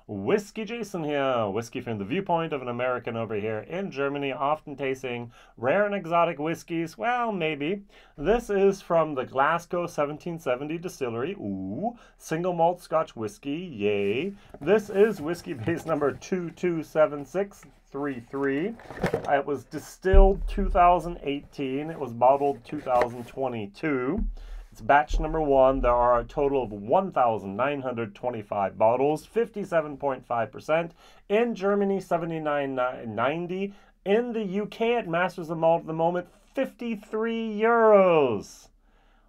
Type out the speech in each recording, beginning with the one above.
WhiskyJason here, whiskey from the viewpoint of an American over here in Germany, often tasting rare and exotic whiskeys. Well, maybe. This is from the Glasgow 1770 Distillery. Ooh, single malt Scotch whiskey, yay. This is whiskey base number 227633. It was distilled 2018. It was bottled 2022. It's batch number 1. There are a total of 1,925 bottles, 57.5%. In Germany, 79.90. In the UK, at Masters of Malt at the moment, 53 euros.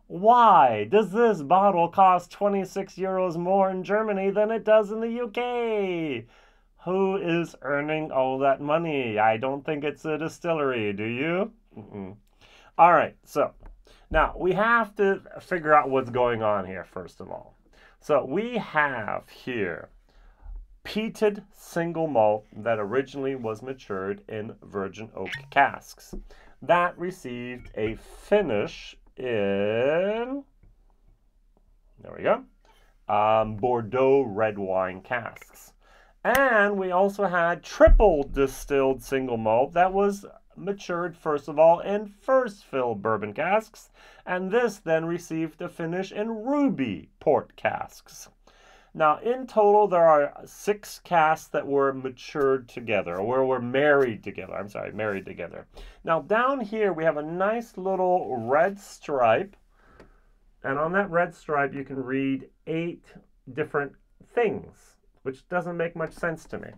Why does this bottle cost 26 euros more in Germany than it does in the UK? Who is earning all that money? I don't think it's a distillery, do you? All right, so now, we have to figure out what's going on here, first of all. So we have here peated single malt that originally was matured in virgin oak casks. That received a finish in, there we go, Bordeaux red wine casks. And we also had triple distilled single malt that was matured first of all in first fill bourbon casks, and this then received a finish in ruby port casks. Now in total there are 6 casks that were matured together, or were married together. Married together. Now down here we have a nice little red stripe, and on that red stripe you can read 8 different things, which doesn't make much sense to me.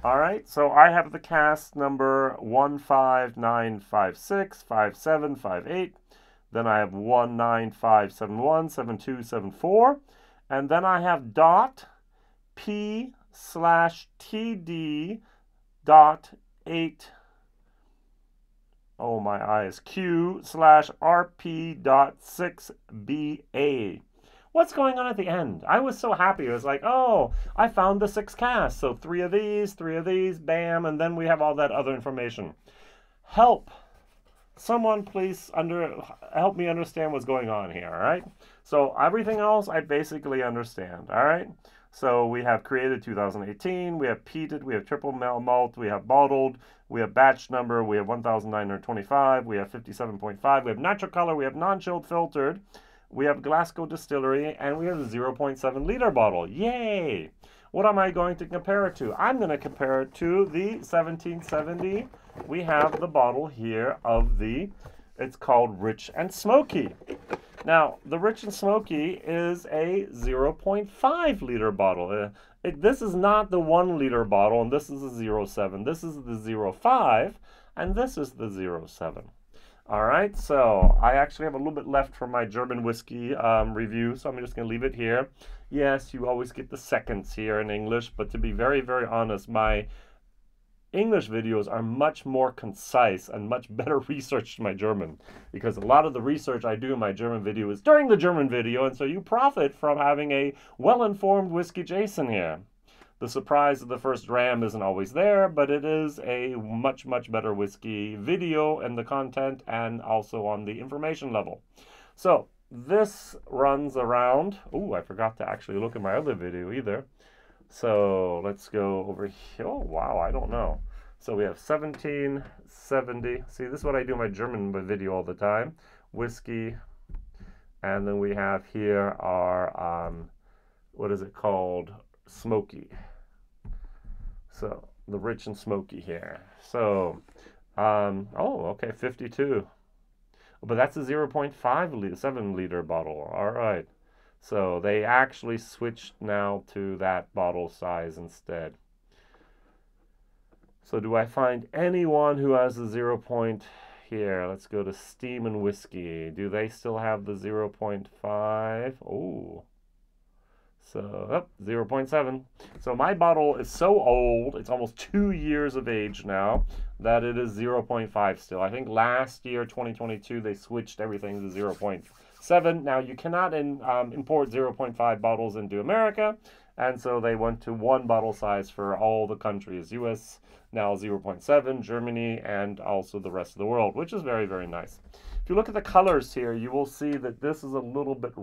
All right, so I have the cask number 159565758. Then I have 195717274, and then I have dot P/TD dot 8. Oh, my eyes. Q/RP dot 6BA. What's going on at the end? I was so happy. It was like, oh, I found the 6 casks. So 3 of these, bam, and then we have all that other information. Help. Someone please help me understand what's going on here, all right? So everything else I basically understand, all right? So we have created 2018, we have peated, we have triple malt, we have bottled, we have batch number, we have 1,925, we have 57.5, we have natural color, we have non-chilled filtered, we have Glasgow Distillery, and we have a 0.7 liter bottle. Yay! What am I going to compare it to? I'm going to compare it to the 1770. We have the bottle here of it's called Rich and Smoky. Now, the Rich and Smoky is a 0.5 liter bottle. This is not the 1 liter bottle, and this is the 0.7. This is the 0.5, and this is the 0.7. All right, so I actually have a little bit left for my German whiskey review, so I'm just going to leave it here. Yes, you always get the seconds here in English, but to be very, very honest, my English videos are much more concise and much better researched in my German, because a lot of the research I do in my German video is during the German video, and so you profit from having a well-informed WhiskyJason here. The surprise of the first dram isn't always there, but it is a much, much better whiskey video in the content and also on the information level. So this runs around, oh, I forgot to actually look at my other video either. So let's go over here. Oh, wow, I don't know. So we have 1770. See, this is what I do in my German video all the time. Whiskey. And then we have here our, what is it called? Smoky. So the Rich and Smoky here. So, oh, okay, 52. But that's a 0.7 liter bottle. All right. So they actually switched now to that bottle size instead. So do I find anyone who has a 0. Here, let's go to Steam and Whiskey. Do they still have the 0.5? Oh. So, 0.7. So my bottle is so old, it's almost 2 years of age now, that it is 0.5 still. I think last year, 2022, they switched everything to 0.7. Now, you cannot import 0.5 bottles into America, and so they went to 1 bottle size for all the countries. US now 0.7, Germany, and also the rest of the world, which is very, very nice. If you look at the colors here, you will see that this is a little bit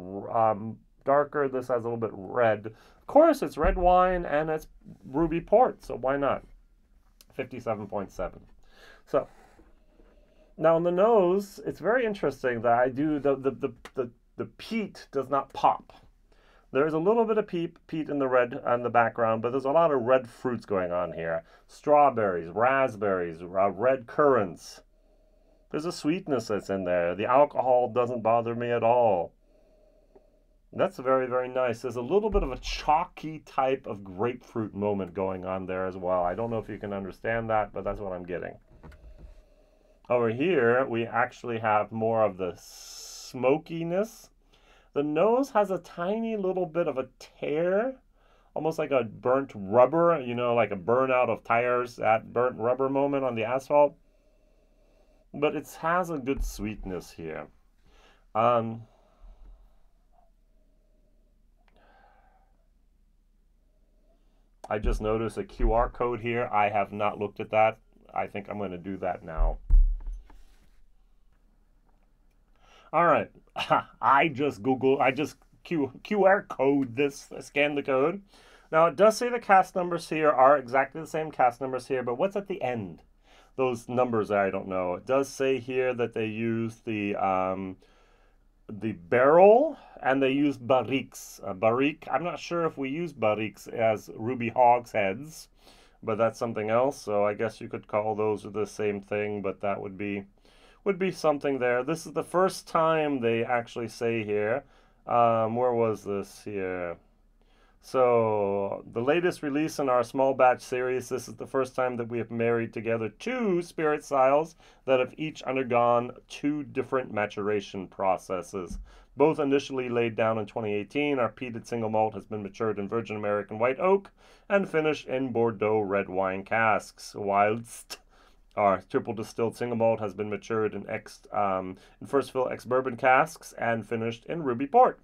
darker. This has a little bit red. Of course, it's red wine and it's ruby port, so why not? 57.7. So now on the nose, it's very interesting that I do the peat does not pop. There's a little bit of peat in the red on the background, but there's a lot of red fruits going on here. Strawberries, raspberries, red currants. There's a sweetness that's in there. The alcohol doesn't bother me at all. That's very, very nice. There's a little bit of a chalky type of grapefruit moment going on there as well. I don't know if you can understand that, but that's what I'm getting. Over here, we actually have more of the smokiness. The nose has a tiny little bit of a tear, almost like a burnt rubber, you know, like a burnout of tires, that burnt rubber moment on the asphalt. But it has a good sweetness here. I just noticed a QR code here. I have not looked at that. I think I'm going to do that now. All right, I just QR code this, scan the code. Now it does say the cask numbers here are exactly the same cask numbers here, but what's at the end? Those numbers I don't know. It does say here that they use the barrel and they use barriques. Barrique, I'm not sure if we use barriques as ruby hogsheads, but that's something else. So I guess you could call those the same thing, but that would be something there. This is the first time they actually say here. Where was this here? So the latest release in our small batch series, this is the first time that we have married together 2 spirit styles that have each undergone 2 different maturation processes. Both initially laid down in 2018, our peated single malt has been matured in virgin American white oak and finished in Bordeaux red wine casks, whilst our triple distilled single malt has been matured in first fill ex-bourbon casks and finished in ruby port.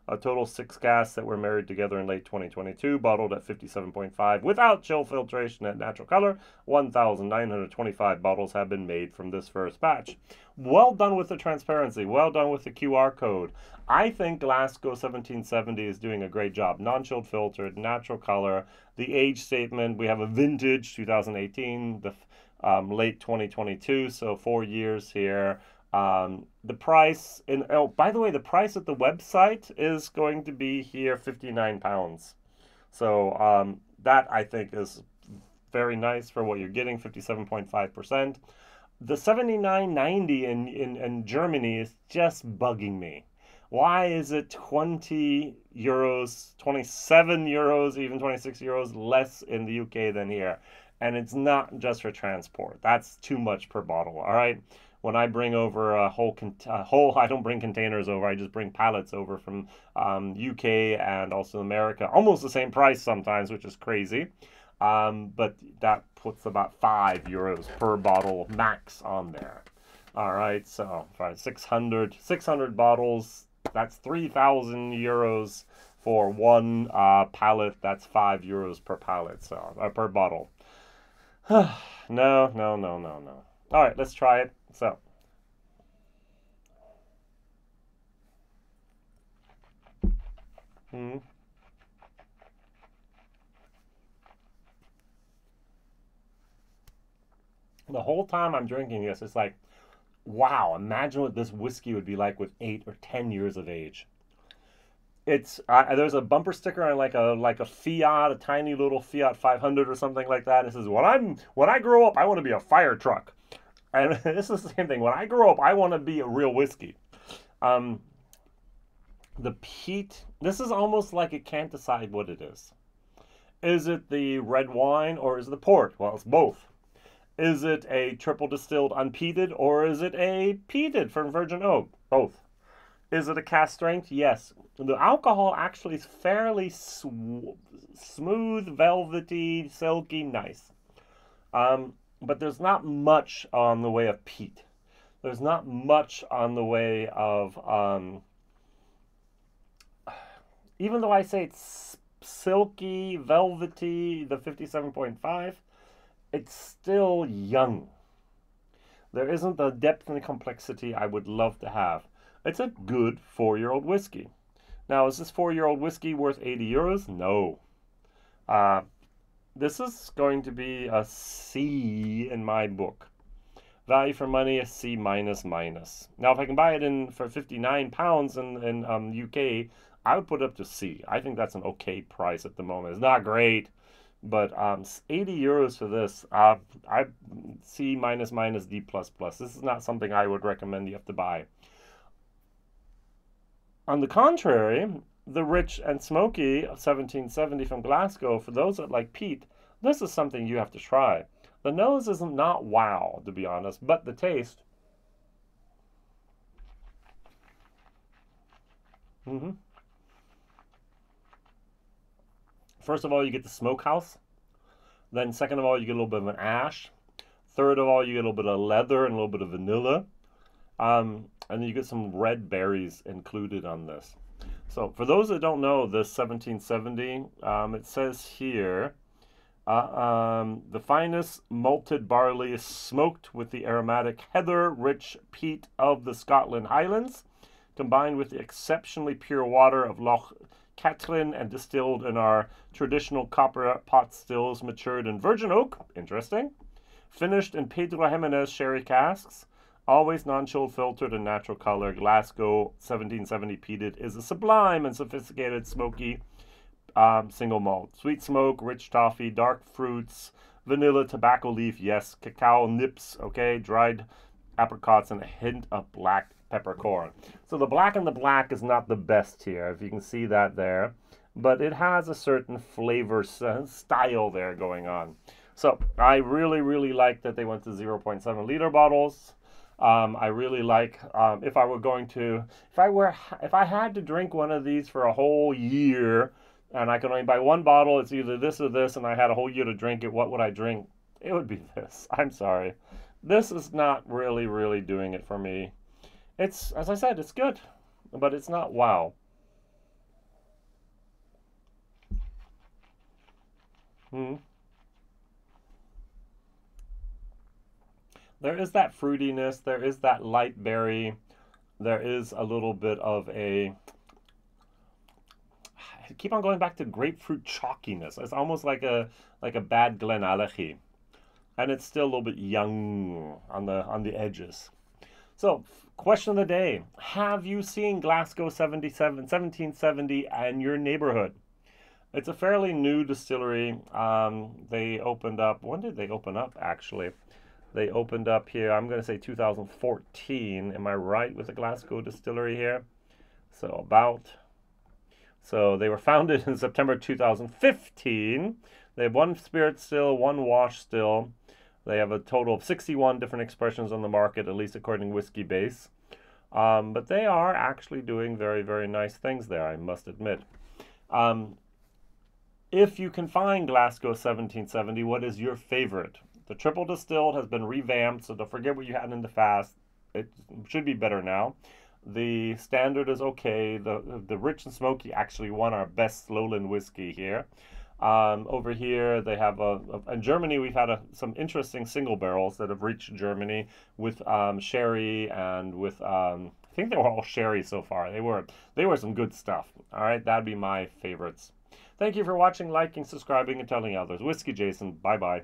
A total 6 casks that were married together in late 2022, bottled at 57.5 without chill filtration at natural color. 1,925 bottles have been made from this first batch. Well done with the transparency. Well done with the QR code. I think Glasgow 1770 is doing a great job. Non-chilled filtered, natural color. The age statement, we have a vintage 2018, the late 2022, so 4 years here. The price by the way, the price at the website is going to be here £59. So that I think is very nice for what you're getting, 57.5%. The 79.90 in Germany is just bugging me. Why is it 20 euros, 27 euros, even 26 euros less in the UK than here? And it's not just for transport. That's too much per bottle, all right? When I bring over a whole, I don't bring containers over, I just bring pallets over from UK and also America. Almost the same price sometimes, which is crazy. But that puts about 5 euros per bottle max on there. All right, so for 600 bottles, that's 3,000 euros for one pallet. That's 5 euros per pallet, so per bottle. No. All right, let's try it. So, the whole time I'm drinking this, it's like, wow, imagine what this whiskey would be like with 8 or 10 years of age. It's there's a bumper sticker on like a Fiat, a tiny little Fiat 500 or something like that. It says, when I grow up, I want to be a fire truck. And this is the same thing. When I grow up, I want to be a real whiskey. The peat, this is almost like it can't decide what it is. Is it the red wine or is it the port? Well, it's both. Is it a triple distilled unpeated or is it a peated from virgin oak? Both. Is it a cask strength? Yes. The alcohol actually is fairly smooth, velvety, silky, nice. But there's not much on the way of peat. There's not much on the way of, even though I say it's silky, velvety, the 57.5, it's still young. There isn't the depth and the complexity I would love to have. It's a good 4-year-old whiskey. Now, is this 4-year-old whiskey worth 80 euros? No. This is going to be a C in my book. Value for money, a C minus minus. Now, if I can buy it in for £59 in UK, I would put it up to C. I think that's an okay price at the moment. It's not great, but 80 euros for this, I C minus minus D plus plus. This is not something I would recommend you have to buy. On the contrary, the rich and smoky of 1770 from Glasgow, for those that like peat, this is something you have to try. The nose is not wow, to be honest, but the taste. First of all, you get the smokehouse. Then second of all, you get a little bit of an ash. Third of all, you get a little bit of leather and a little bit of vanilla. And then you get some red berries included on this. So for those that don't know, this 1770, it says here, the finest malted barley is smoked with the aromatic heather-rich peat of the Scotland Highlands, combined with the exceptionally pure water of Loch Katrine and distilled in our traditional copper pot stills, matured in virgin oak, interesting, finished in Pedro Jimenez sherry casks, always non-chilled, filtered, and natural color. Glasgow 1770 peated is a sublime and sophisticated smoky single malt. Sweet smoke, rich toffee, dark fruits, vanilla, tobacco leaf, yes, cacao nips, okay, dried apricots, and a hint of black peppercorn. So the black and the black is not the best here, if you can see that there, but it has a certain flavor style there going on. So I really, really like that they went to 0.7 liter bottles. I really like, if I had to drink one of these for a whole year, and I could only buy one bottle, it's either this or this, and I had a whole year to drink it, what would I drink? It would be this. I'm sorry. This is not really, really doing it for me. It's, as I said, it's good, but it's not wow. There is that fruitiness, there is that light berry, there is a little bit of a, I keep on going back to grapefruit chalkiness. It's almost like a bad Glenallachie. And it's still a little bit young on the edges. So, question of the day. Have you seen Glasgow 1770 in your neighborhood? It's a fairly new distillery. They opened up, when did they open up actually? They opened up here, I'm going to say 2014. Am I right with the Glasgow Distillery here? So they were founded in September 2015. They have one spirit still, one wash still. They have a total of 61 different expressions on the market, at least according to Whiskey Base. But they are actually doing very, very nice things there, I must admit. If you can find Glasgow 1770, what is your favorite? The triple distilled has been revamped, so don't forget what you had in the fast. It should be better now. The standard is okay. The rich and smoky actually won our best lowland whiskey here. Over here, they have in Germany, we've had some interesting single barrels that have reached Germany with sherry and with, I think they were all sherry so far. They were some good stuff. All right, that'd be my favorites. Thank you for watching, liking, subscribing, and telling others. Whiskey Jason, bye-bye.